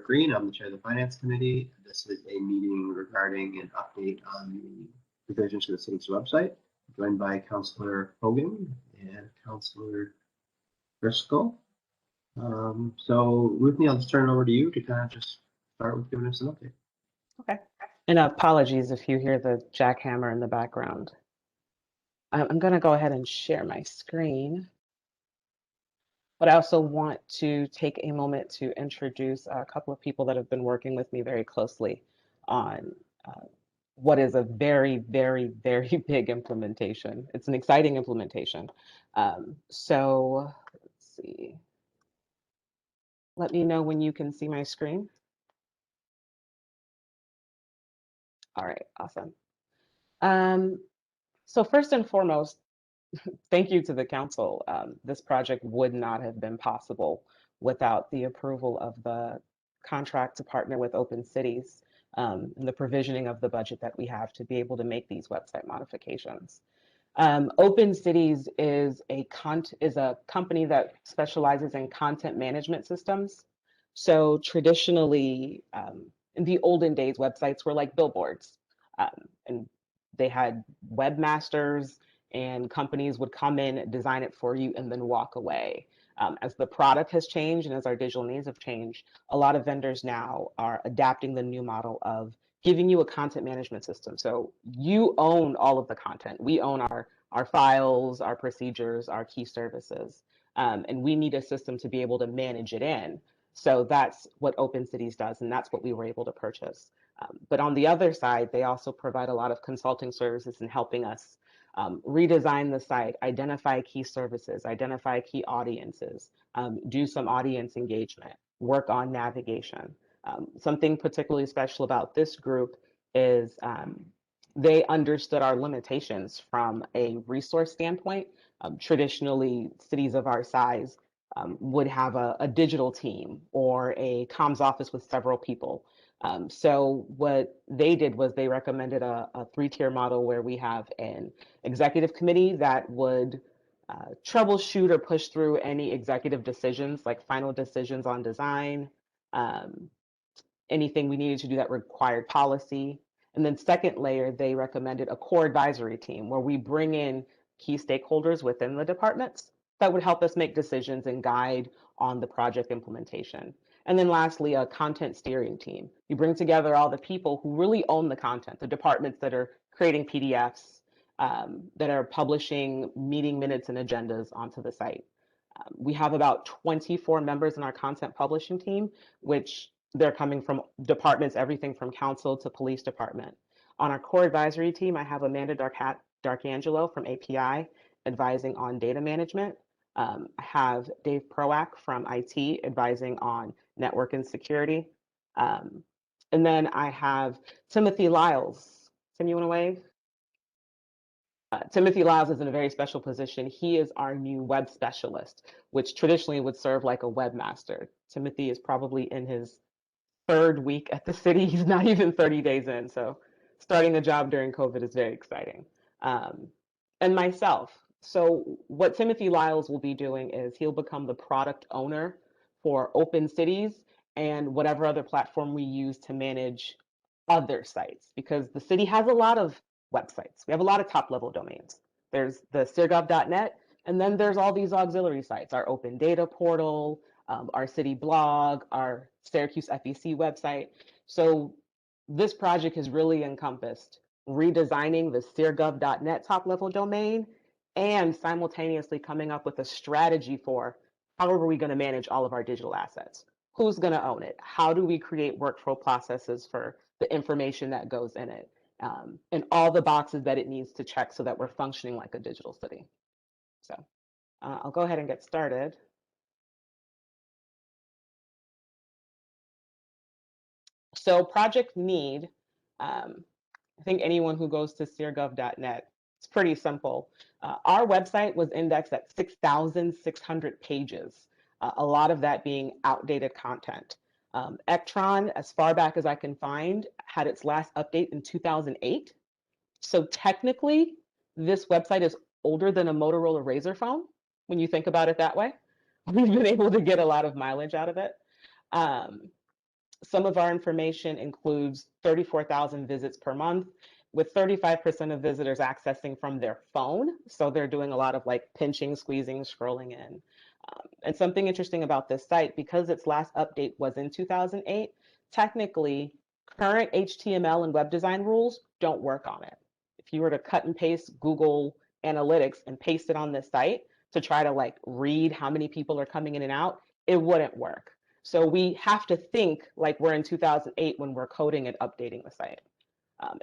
Green. I'm the chair of the Finance Committee. This is a meeting regarding an update on the revisions to the city's website. I'm joined by Councillor Hogan and Councillor Driscoll. So Ruthie, I'll just turn it over to you to kind of just start with giving us an update. Okay. And apologies if you hear the jackhammer in the background. I'm going to go ahead and share my screen. But I also want to take a moment to introduce a couple of people that have been working with me very closely on what is a very, very, very big implementation. It's an exciting implementation. So let's see. Let me know when you can see my screen. All right, awesome. So first and foremost, thank you to the council. This project would not have been possible without the approval of the contract to partner with Open Cities and the provisioning of the budget that we have to be able to make these website modifications. Open Cities is a company that specializes in content management systems. So traditionally, in the olden days, websites were like billboards, and they had webmasters, and companies would come in, design it for you, and then walk away. As the product has changed and as our digital needs have changed, a lot of vendors now are adapting the new model of giving you a content management system. So you own all of the content. We own our files, our procedures, our key services, and we need a system to be able to manage it in. So that's what Open Cities does, and that's what we were able to purchase. But on the other side, they also provide a lot of consulting services in helping us redesign the site, identify key services, identify key audiences, do some audience engagement, work on navigation. Something particularly special about this group is they understood our limitations from a resource standpoint. Traditionally, cities of our size would have a digital team or a comms office with several people. So what they did was they recommended a three-tier model where we have an executive committee that would troubleshoot or push through any executive decisions, like final decisions on design, anything we needed to do that required policy. And then second layer, they recommended a core advisory team where we bring in key stakeholders within the departments that would help us make decisions and guide on the project implementation. And then lastly, a content steering team. You bring together all the people who really own the content, the departments that are creating PDFs, that are publishing meeting minutes and agendas onto the site. We have about 24 members in our content publishing team, which they're coming from departments, everything from council to police department. On our core advisory team, I have Amanda Darkangelo from API advising on data management. I have Dave Proack from IT advising on network and security. And then I have Timothy Lyles. Tim, you want to wave? Timothy Lyles is in a very special position. He is our new web specialist, which traditionally would serve like a webmaster. Timothy is probably in his third week at the city. He's not even 30 days in. So starting a job during COVID is very exciting. And myself. So what Timothy Lyles will be doing is he'll become the product owner for Open Cities and whatever other platform we use to manage other sites, because the city has a lot of websites. We have a lot of top level domains. There's the syrgov.net, and then there's all these auxiliary sites, our open data portal, our city blog, our Syracuse FEC website. So this project has really encompassed redesigning the syrgov.net top level domain and simultaneously coming up with a strategy for how are we going to manage all of our digital assets? Who's going to own it? How do we create workflow processes for the information that goes in it? And all the boxes that it needs to check so that we're functioning like a digital city. So I'll go ahead and get started. So project need, I think anyone who goes to syrgov.net, it's pretty simple. Our website was indexed at 6,600 pages, a lot of that being outdated content. Ectron, as far back as I can find, had its last update in 2008. So technically, this website is older than a Motorola Razr phone, when you think about it that way. We've been able to get a lot of mileage out of it. Some of our information includes 34,000 visits per month, with 35% of visitors accessing from their phone. So they're doing a lot of like pinching, squeezing, scrolling in. And something interesting about this site, because its last update was in 2008, technically current HTML and web design rules don't work on it. If you were to cut and paste Google Analytics and paste it on this site to try to like read how many people are coming in and out, it wouldn't work. So we have to think like we're in 2008 when we're coding and updating the site.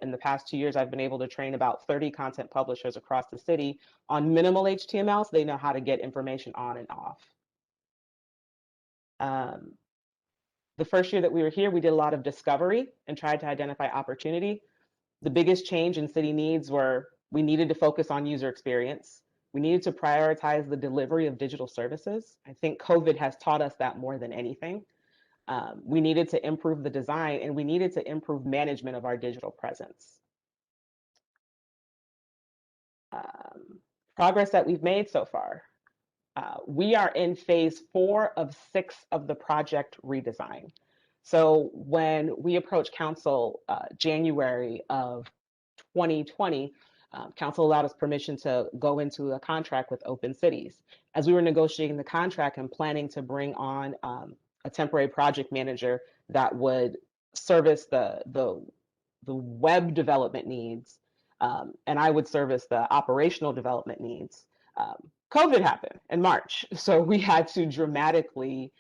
In the past 2 years, I've been able to train about 30 content publishers across the city on minimal HTML, so they know how to get information on and off. The first year that we were here, we did a lot of discovery and tried to identify opportunity. The biggest change in city needs were we needed to focus on user experience. We needed to prioritize the delivery of digital services. I think COVID has taught us that more than anything. We needed to improve the design, and we needed to improve management of our digital presence. Progress that we've made so far. We are in phase 4 of 6 of the project redesign. So when we approached council January of 2020, council allowed us permission to go into a contract with Open Cities. As we were negotiating the contract and planning to bring on a temporary project manager that would service the web development needs, and I would service the operational development needs. COVID happened in March, so we had to dramatically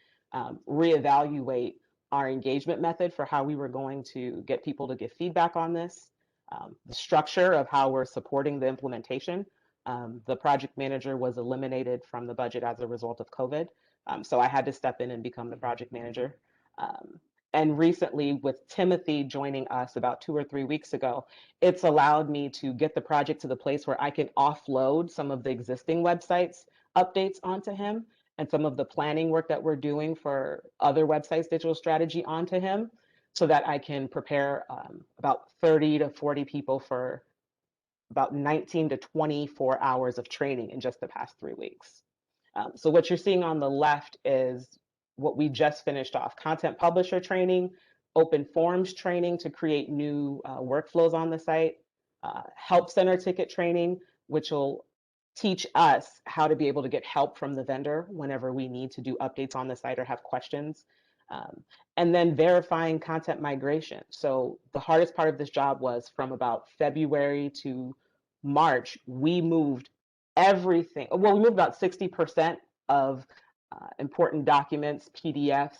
reevaluate our engagement method for how we were going to get people to give feedback on this, the structure of how we're supporting the implementation. The project manager was eliminated from the budget as a result of COVID, so I had to step in and become the project manager. And recently, with Timothy joining us about 2 or 3 weeks ago, it's allowed me to get the project to the place where I can offload some of the existing websites updates onto him, and some of the planning work that we're doing for other websites, digital strategy, onto him, so that I can prepare about 30 to 40 people for about 19 to 24 hours of training in just the past 3 weeks. So what you're seeing on the left is what we just finished off: content publisher training, open forums training to create new workflows on the site, help center ticket training, which will teach us how to be able to get help from the vendor whenever we need to do updates on the site or have questions. And then verifying content migration. So the hardest part of this job was from about February to March, we moved everything. Well, we moved about 60% of important documents, PDFs,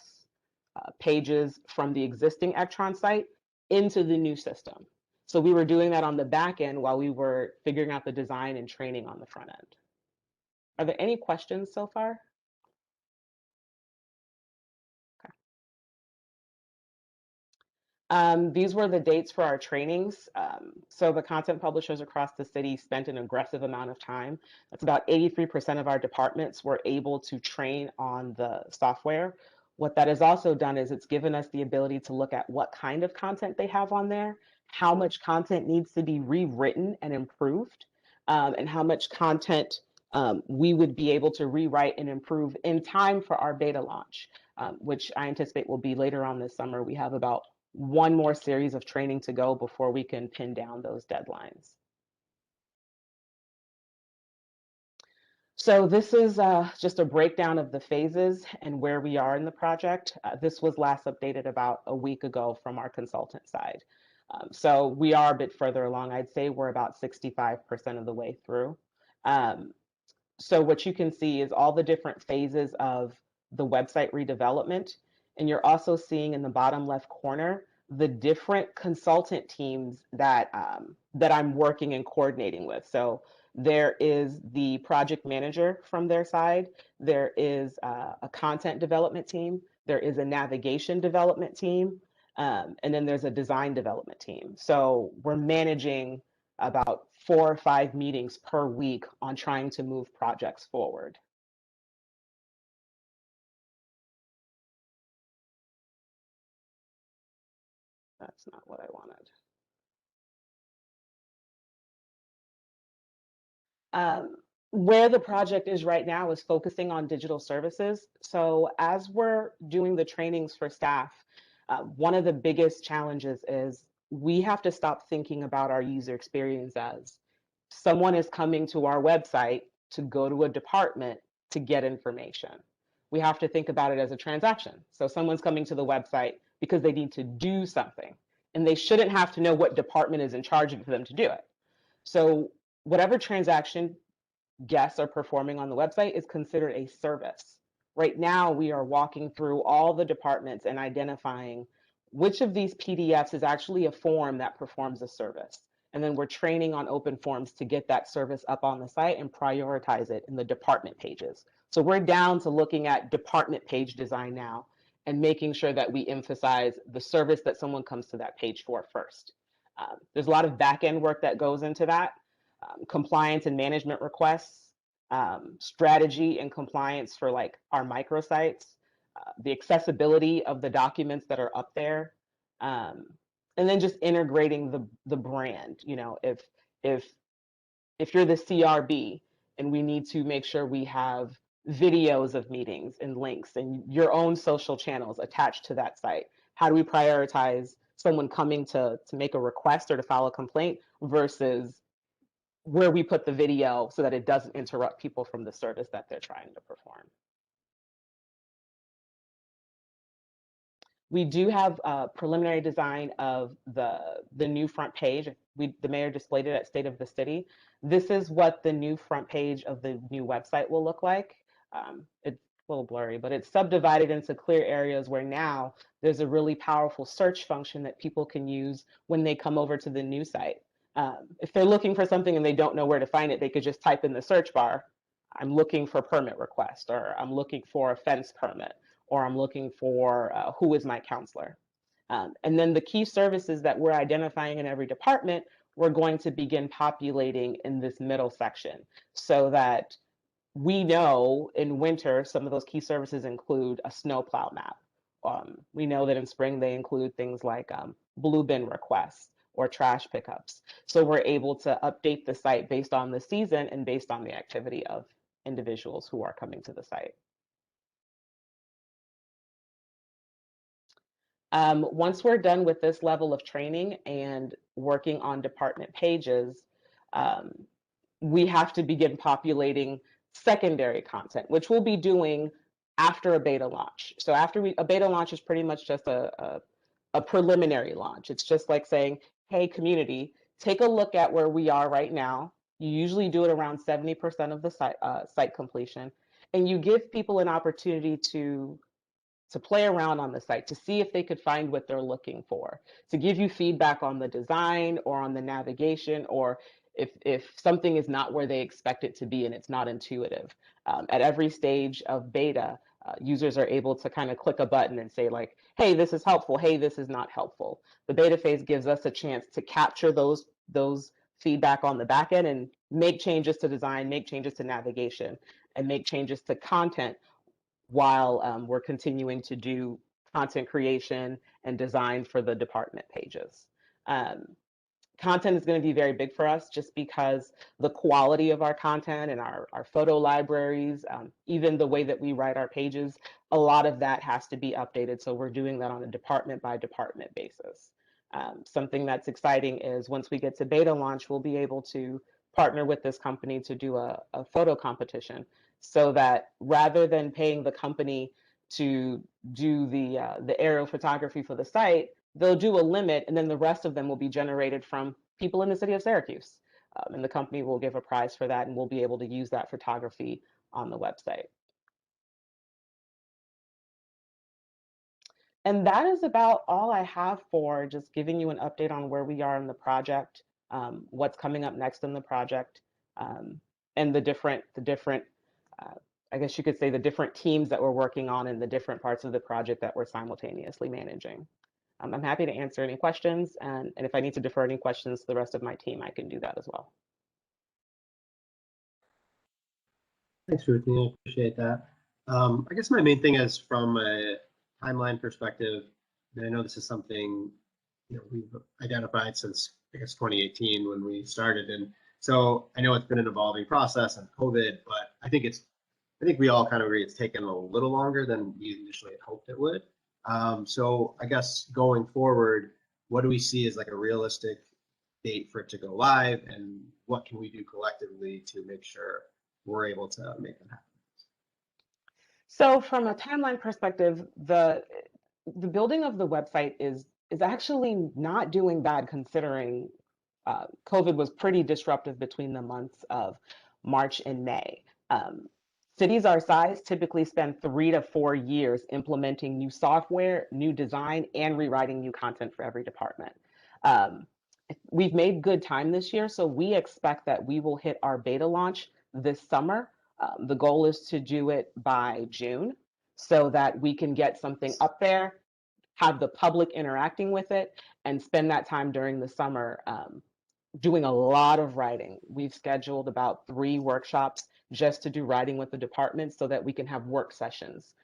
pages from the existing Ectron site into the new system. So we were doing that on the back end while we were figuring out the design and training on the front end. Are there any questions so far? These were the dates for our trainings. So the content publishers across the city spent an aggressive amount of time. That's about 83% of our departments were able to train on the software. What that has also done is it's given us the ability to look at what kind of content they have on there, how much content needs to be rewritten and improved, and how much content we would be able to rewrite and improve in time for our beta launch, which I anticipate will be later on this summer. We have about one more series of training to go before we can pin down those deadlines. So this is just a breakdown of the phases and where we are in the project. This was last updated about a week ago from our consultant side. So we are a bit further along. I'd say we're about 65% of the way through. So what you can see is all the different phases of the website redevelopment. And you're also seeing in the bottom left corner the different consultant teams that that I'm working and coordinating with. So there is the project manager from their side. There is a content development team. There is a navigation development team. And then there's a design development team. So we're managing about 4 or 5 meetings per week on trying to move projects forward. That's not what I wanted. Where the project is right now is focusing on digital services. So as we're doing the trainings for staff, One of the biggest challenges is we have to stop thinking about our user experience as someone is coming to our website to go to a department to get information. We have to think about it as a transaction. So someone's coming to the website because they need to do something, and they shouldn't have to know what department is in charge of them to do it. So whatever transaction guests are performing on the website is considered a service. Right now, we are walking through all the departments and identifying which of these PDFs is actually a form that performs a service. And then we're training on open forms to get that service up on the site and prioritize it in the department pages. So we're down to looking at department page design now and making sure that we emphasize the service that someone comes to that page for first. There's a lot of back-end work that goes into that. Compliance and management requests, strategy and compliance for like our microsites, the accessibility of the documents that are up there, and then just integrating the brand. You know, if you're the CRB and we need to make sure we have videos of meetings and links and your own social channels attached to that site, how do we prioritize someone coming to make a request or to file a complaint versus where we put the video so that it doesn't interrupt people from the service that they're trying to perform. We do have a preliminary design of the new front page. The mayor displayed it at State of the City. This is what the new front page of the new website will look like. It's a little blurry, but it's subdivided into clear areas where now there's a really powerful search function that people can use when they come over to the new site. If they're looking for something and they don't know where to find it, they could just type in the search bar, I'm looking for permit request, or I'm looking for a fence permit, or I'm looking for who is my counselor. And then the key services that we're identifying in every department, we're going to begin populating in this middle section so that we know in winter, some of those key services include a snowplow map. We know that in spring, they include things like blue bin requests or trash pickups. So we're able to update the site based on the season and based on the activity of individuals who are coming to the site. Once we're done with this level of training and working on department pages, we have to begin populating secondary content, which we'll be doing after a beta launch. So a beta launch is pretty much just a preliminary launch. It's just like saying, hey, community, take a look at where we are right now. You usually do it around 70% of the site completion, and you give people an opportunity to play around on the site, to see if they could find what they're looking for, to give you feedback on the design or on the navigation, or if something is not where they expect it to be and it's not intuitive. At every stage of beta, users are able to kind of click a button and say like, hey, this is helpful, hey, this is not helpful. The beta phase gives us a chance to capture those feedback on the back end and make changes to design, make changes to navigation, and make changes to content while we're continuing to do content creation and design for the department pages. Content is going to be very big for us just because the quality of our content and our photo libraries, even the way that we write our pages, a lot of that has to be updated. So we're doing that on a department by department basis. Something that's exciting is once we get to beta launch, we'll be able to partner with this company to do a photo competition so that rather than paying the company to do the aerial photography for the site, they'll do a limit, and then the rest of them will be generated from people in the city of Syracuse. And the company will give a prize for that, and we'll be able to use that photography on the website. And that is about all I have for just giving you an update on where we are in the project, what's coming up next in the project, and the different I guess you could say the different teams that we're working on and the different parts of the project that we're simultaneously managing. I'm happy to answer any questions, and if I need to defer any questions to the rest of my team, I can do that as well. Thanks, Ruthie. I appreciate that. I guess my main thing is from a timeline perspective, and I know this is something we've identified since I guess 2018 when we started, and so I know it's been an evolving process and COVID, but I think we all kind of agree it's taken a little longer than we initially had hoped it would. So I guess going forward, what do we see as like a realistic date for it to go live, and what can we do collectively to make sure we're able to make that happen? So from a timeline perspective, the building of the website is actually not doing bad considering COVID was pretty disruptive between the months of March and May. Um, Cities our size typically spend 3 to 4 years implementing new software, new design, and rewriting new content for every department. Um, we've made good time this year, so we expect that we will hit our beta launch this summer. The goal is to do it by June so that we can get something up there, have the public interacting with it, and spend that time during the summer doing a lot of writing. We've scheduled about 3 workshops just to do writing with the department so that we can have work sessions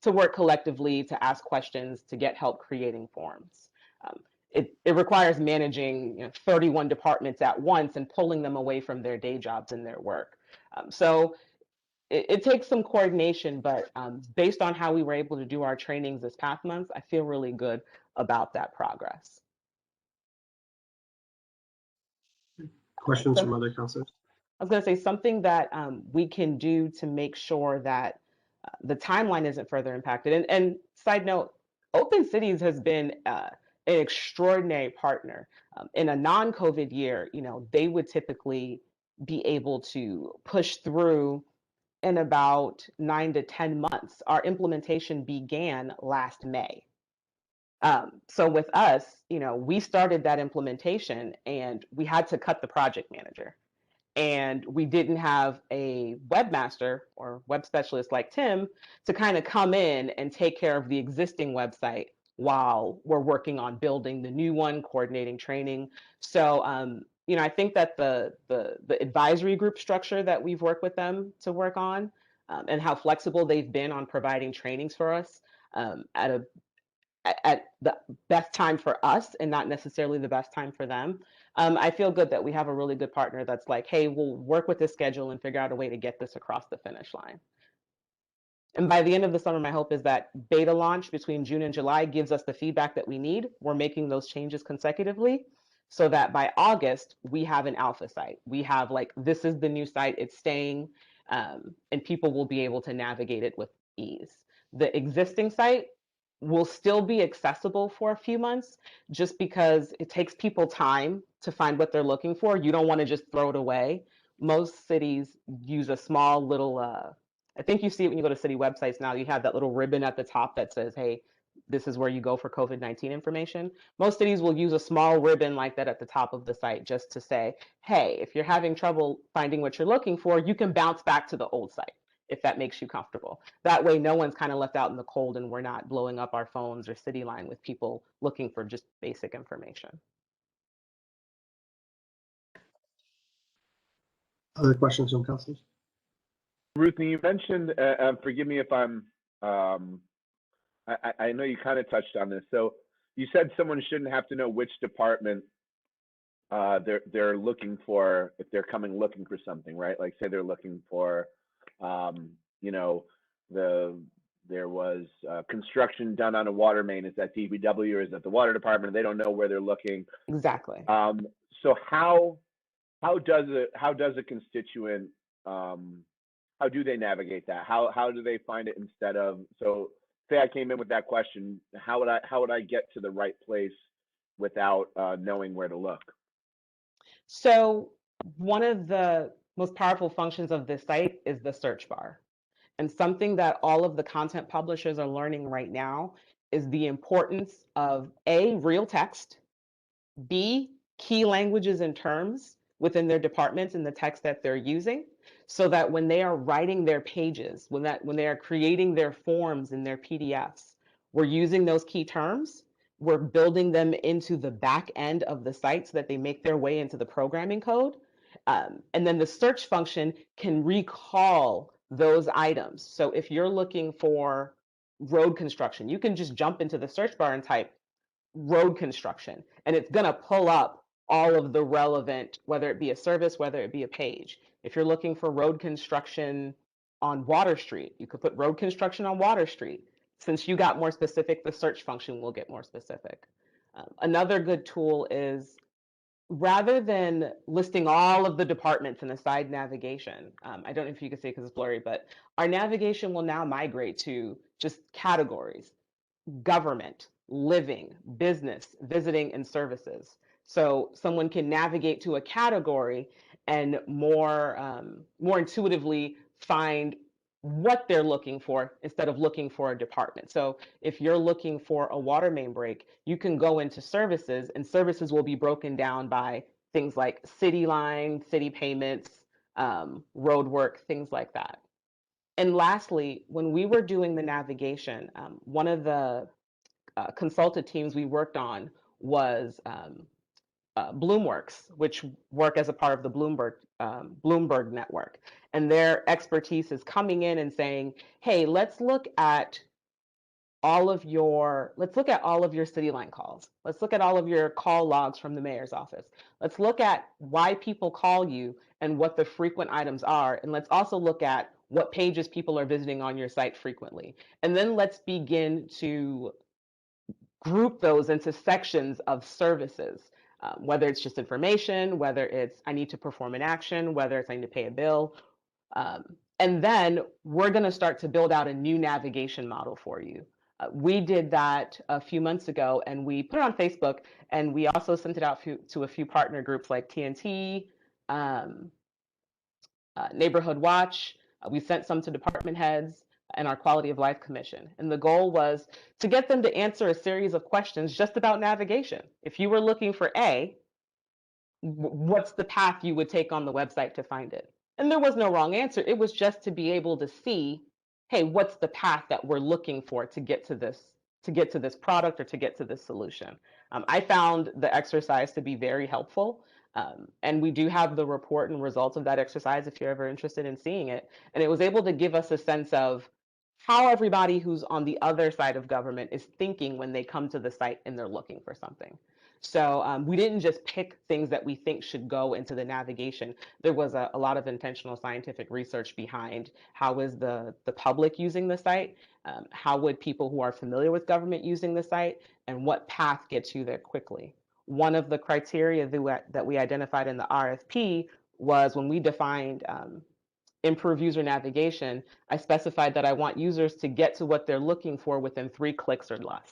to work collectively, to ask questions, to get help creating forms. It requires managing 31 departments at once and pulling them away from their day jobs and their work. So it takes some coordination, but based on how we were able to do our trainings this past month, I feel really good about that progress. Questions from other councilors? I was going to say something that we can do to make sure that the timeline isn't further impacted. And side note, Open Cities has been an extraordinary partner. In a non-COVID year, they would typically be able to push through in about 9 to 10 months. Our implementation began last May. So with us, we started that implementation and we had to cut the project manager. And we didn't have a webmaster or web specialist like Tim to kind of come in and take care of the existing website while we're working on building the new one, coordinating training. So, I think that the advisory group structure that we've worked with them to work on, and how flexible they've been on providing trainings for us at the best time for us and not necessarily the best time for them. I feel good that we have a really good partner that's like, hey, we'll work with this schedule and figure out a way to get this across the finish line. And by the end of the summer, my hope is that beta launch between June and July gives us the feedback that we need. We're making those changes consecutively so that by August, we have an alpha site. We have this is the new site, it's staying, and people will be able to navigate it with ease. The existing site will still be accessible for a few months just because it takes people time to find what they're looking for. You don't want to just throw it away. Most cities use a small little, I think you see it when you go to city websites now, you have that little ribbon at the top that says, hey, this is where you go for COVID-19 information. Most cities will use a small ribbon like that at the top of the site just to say, hey, if you're having trouble finding what you're looking for, you can bounce back to the old site if that makes you comfortable. That way, no one's kind of left out in the cold and we're not blowing up our phones or city line with people looking for just basic information. Other questions from councilors? Ruthie, you mentioned, forgive me if I'm, I know you kind of touched on this. So you said someone shouldn't have to know which department they're looking for if they're coming looking for something, right? Like say they're looking for, there was construction done on a water main. Is that DPW or is that the water department? They don't know where they're looking. Exactly. So how does a constituent how do they navigate that? How do they find it instead of, so say I came in with that question, how would I get to the right place without knowing where to look? So one of the most powerful functions of this site is the search bar. And something that all of the content publishers are learning right now is the importance of A, real text, B, key languages and terms within their departments and the text that they're using, so that when they are writing their pages, when they are creating their forms and their PDFs, we're using those key terms, we're building them into the back end of the site so that they make their way into the programming code. And then the search function can recall those items. So if you're looking for road construction, you can just jump into the search bar and type road construction, and it's going to pull up all of the relevant, whether it be a service, whether it be a page. If you're looking for road construction on Water Street, you could put road construction on Water Street. since you got more specific, the search function will get more specific. Another good tool is, rather than listing all of the departments in a side navigation, I don't know if you can see because it's blurry, but our navigation will now migrate to just categories: government, living, business, visiting, and services. So someone can navigate to a category and more intuitively find what they're looking for instead of looking for a department. So if you're looking for a water main break, you can go into services, and services will be broken down by things like city line, city payments, road work, things like that. And lastly, when we were doing the navigation, one of the consulted teams we worked on was Bloomworks, which work as a part of the Bloomberg network. And their expertise is coming in and saying, hey, let's look at all of your city line calls. Let's look at all of your call logs from the mayor's office. Let's look at why people call you and what the frequent items are. And let's also look at what pages people are visiting on your site frequently. And then let's begin to group those into sections of services, whether it's just information, whether it's I need to perform an action, whether it's I need to pay a bill. And then we're going to start to build out a new navigation model for you. We did that a few months ago, and we put it on Facebook, and we also sent it out to a few partner groups like TNT, Neighborhood Watch. We sent some to department heads and our Quality of Life Commission. And the goal was to get them to answer a series of questions just about navigation. If you were looking for A, what's the path you would take on the website to find it? And there was no wrong answer. It was just to be able to see, hey, what's the path that we're looking for to get to this product or to get to this solution? I found the exercise to be very helpful. And we do have the report and results of that exercise if you're ever interested in seeing it. And it was able to give us a sense of how everybody who's on the other side of government is thinking when they come to the site and they're looking for something. So we didn't just pick things that we think should go into the navigation. There was a lot of intentional scientific research behind how is the public using the site, how would people who are familiar with government using the site, and what path gets you there quickly. One of the criteria that we identified in the RFP was when we defined improve user navigation, I specified that I want users to get to what they're looking for within 3 clicks or less.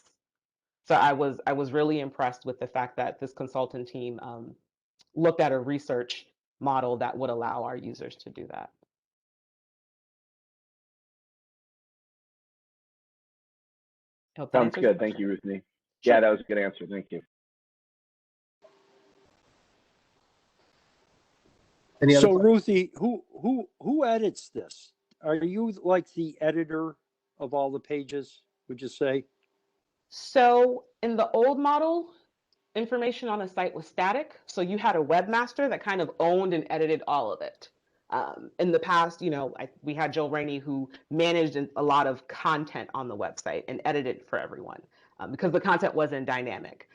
So I was really impressed with the fact that this consultant team looked at a research model that would allow our users to do that. Sounds good. Thank you, Ruthie. Sure. Yeah, that was a good answer. Thank you. So Ruthie, who edits this? Are you like the editor of all the pages, would you say? So in the old model, information on a site was static. So you had a webmaster that kind of owned and edited all of it. In the past, we had Joe Rainey who managed a lot of content on the website and edited for everyone because the content wasn't dynamic.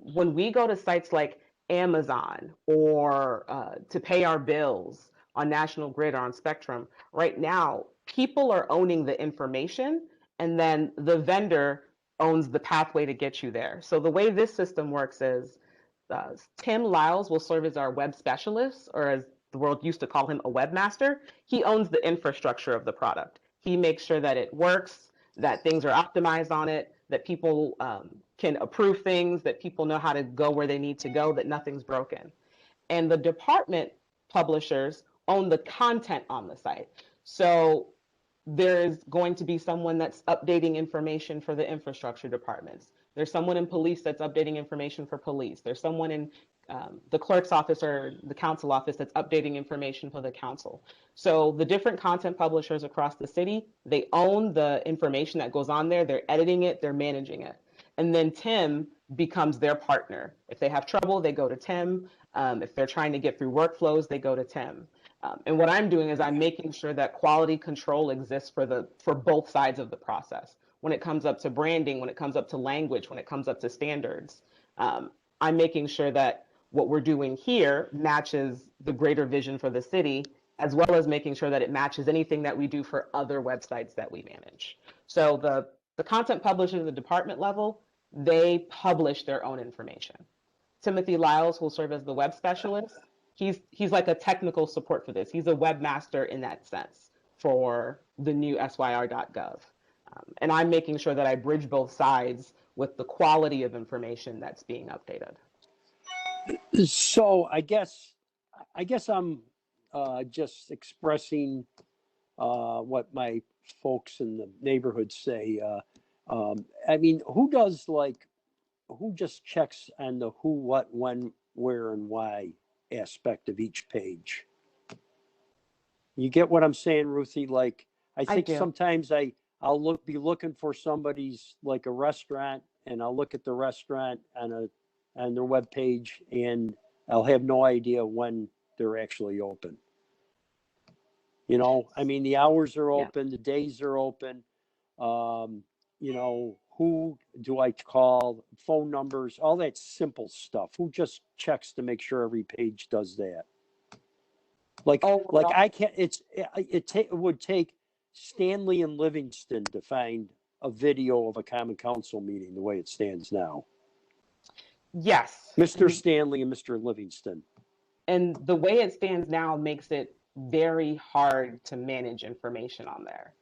When we go to sites like Amazon or to pay our bills on National Grid or on Spectrum, right now, people are owning the information and then the vendor owns the pathway to get you there. So the way this system works is Tim Lyles will serve as our web specialist, or as the world used to call him, a webmaster. He owns the infrastructure of the product. He makes sure that it works, that things are optimized on it, that people can approve things, that people know how to go where they need to go, that nothing's broken. And the department publishers own the content on the site. So there's going to be someone that's updating information for the infrastructure departments. There's someone in police that's updating information for police. There's someone in the clerk's office or the council office that's updating information for the council. So the different content publishers across the city, they own the information that goes on there. They're editing it, they're managing it. And then Tim becomes their partner. If they have trouble, they go to Tim. If they're trying to get through workflows, they go to Tim. And what I'm doing is I'm making sure that quality control exists for both sides of the process. When it comes up to branding, when it comes up to language, when it comes up to standards, I'm making sure that what we're doing here matches the greater vision for the city, as well as making sure that it matches anything that we do for other websites that we manage. So the The content published at the department level, they publish their own information. Timothy Lyles will serve as the web specialist. He's like a technical support for this. He's a webmaster in that sense for the new syr.gov. And I'm making sure that I bridge both sides with the quality of information that's being updated. So I guess I'm just expressing what my folks in the neighborhood say. I mean, who just checks on the who, what, when, where, and why aspect of each page? You get what I'm saying, Ruthie? Like, I think do. sometimes I'll be looking for somebody's, like a restaurant, and I'll look at the restaurant on their webpage, and I'll have no idea when they're actually open. You know, I mean, the hours are open, the days are open. You know, who do I call, phone numbers, all that simple stuff. Who just checks to make sure every page does that? Like I can't. It would take Stanley and Livingston to find a video of a common council meeting the way it stands now. Yes. Mr. Stanley and Mr. Livingston. And the way it stands now makes it very hard to manage information on there.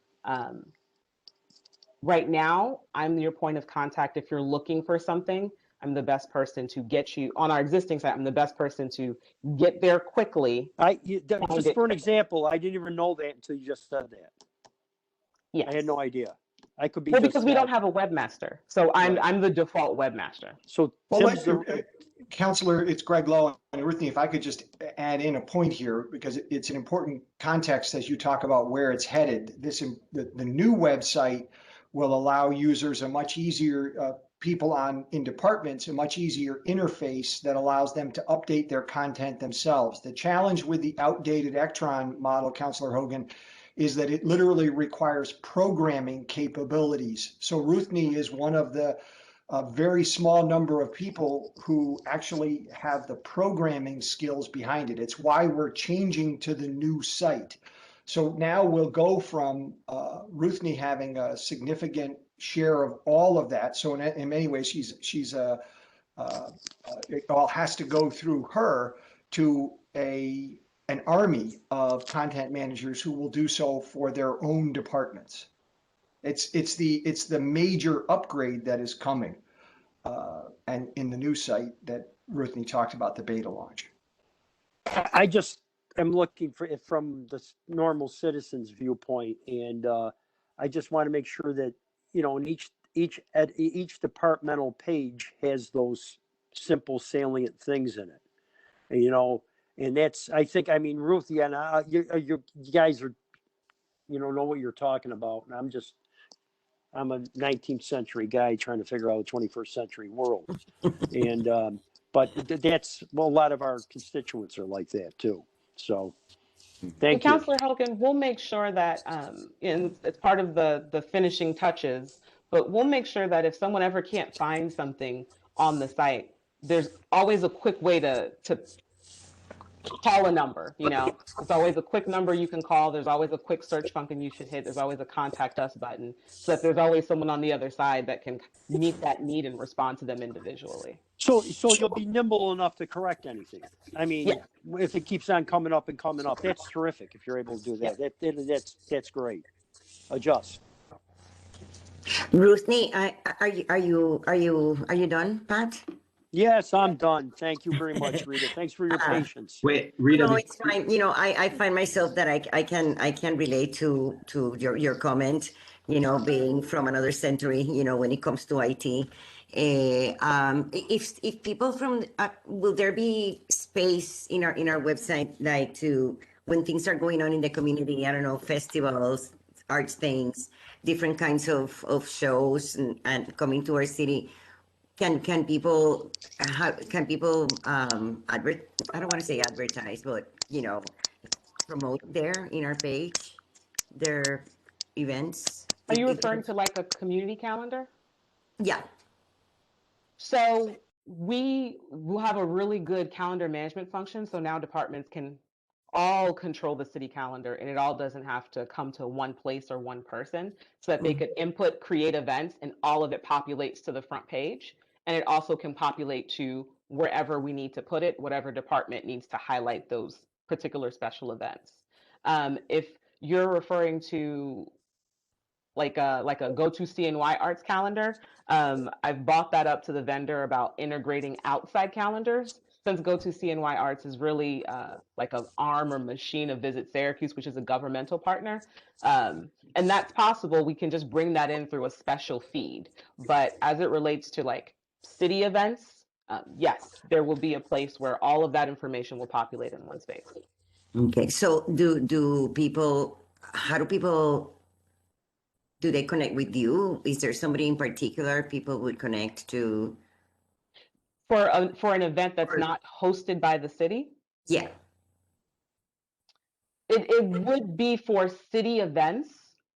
Right now, I'm your point of contact. If you're looking for something, I'm the best person to get you on our existing site. I'm the best person to get there quickly. Just for an example, I didn't even know that until you just said that. Yes. I had no idea. I could be because we don't have a webmaster, so I'm the default webmaster. So, Councillor, it's Greg Lowe and Ruthie. If I could just add in a point here, because it's an important context as you talk about where it's headed. The new website will allow users a much easier, people in departments, a much easier interface that allows them to update their content themselves. The challenge with the outdated Ectron model, Councillor Hogan, is that it literally requires programming capabilities. So Ruthie is one of the very small number of people who actually have the programming skills behind it. It's why we're changing to the new site. So now we'll go from Ruthie having a significant share of all of that. So in many ways, she's it all has to go through her to an army of content managers who will do so for their own departments. It's the major upgrade that is coming, and in the new site that Ruthie talked about, the beta launch. I just am looking for it from the normal citizen's viewpoint, and I just want to make sure that, you know, in each departmental page has those simple salient things in it, and, you know, and that's, I think, I mean, Ruthie and you guys are, you know what you're talking about, and I'm a 19th century guy trying to figure out the 21st century world, and but that's, well, a lot of our constituents are like that too. So, thank you. Councillor Hogan, we'll make sure that, and it's part of the finishing touches, but we'll make sure that if someone ever can't find something on the site, there's always a quick way to call a number. You know, there's always a quick number you can call. There's always a quick search function you should hit. There's always a contact us button, so that there's always someone on the other side that can meet that need and respond to them individually. So you'll be nimble enough to correct anything. I mean, if it keeps on coming up, that's terrific. If you're able to do that, that's great. Adjust. Ruthie, are you done, Pat? Yes, I'm done. Thank you very much, Rita. Thanks for your patience. Wait, Rita. No, it's fine. You know, I find myself that I can relate to your comment, you know, being from another century, you know, when it comes to IT. If people from will there be space in our website, like, to, when things are going on in the community, I don't know, festivals, arts things, different kinds of shows and coming to our city, can people I don't want to say advertise, but, you know, promote there in our page their events? Are you referring to like a community calendar? Yeah. So we will have a really good calendar management function. So now departments can all control the city calendar, and it all doesn't have to come to one place or one person, so that they could input, create events, and all of it populates to the front page. And it also can populate to wherever we need to put it, whatever department needs to highlight those particular special events. If you're referring to like a go-to CNY arts calendar, I've brought that up to the vendor about integrating outside calendars, since go-to CNY arts is really like an arm or machine of Visit Syracuse, which is a governmental partner. And that's possible. We can just bring that in through a special feed. But as it relates to like city events, yes, there will be a place where all of that information will populate in one space. Okay, so do people, how do people, do they connect with you? Is there somebody in particular people would connect to? For an event that's not hosted by the city, Yeah, it would be for city events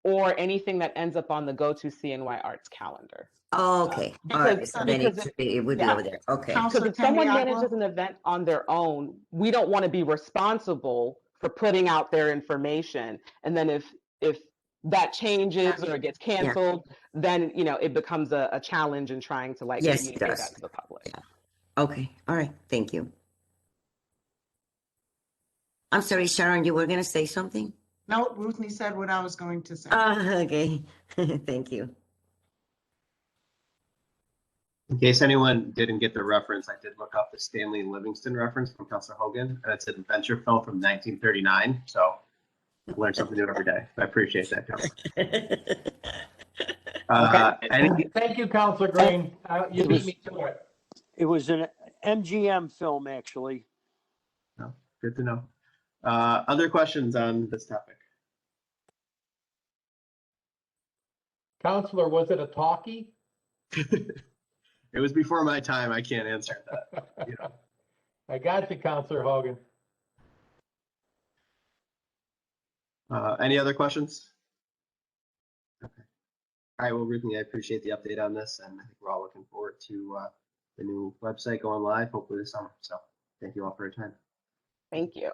or anything that ends up on the go-to CNY arts calendar. oh, okay, all right, Because so then because it would be yeah. over there, okay. Because if someone manages an event on their own, we don't want to be responsible for putting out their information. And then if that changes or it gets canceled, then it becomes a challenge in trying to like Yes, it communicate does. that to the public. Yeah. Okay, all right, thank you. I'm sorry, Sharon, you were gonna say something? No, Ruthie said what I was going to say. Okay, thank you. In case anyone didn't get the reference, I did look up the Stanley Livingston reference from Councillor Hogan, and it's an adventure film from 1939. So I learned something new every day. I appreciate that, Councillor. Thank you, Councillor Green. You beat me to it. It was an MGM film, actually. No, good to know. Other questions on this topic? Councillor, was it a talkie? It was before my time. I can't answer that. I got you, Councillor Hogan. Any other questions? Okay. All right. Well, Ruthie, I appreciate the update on this, and I think we're all looking forward to the new website going live, hopefully this summer. So thank you all for your time. Thank you.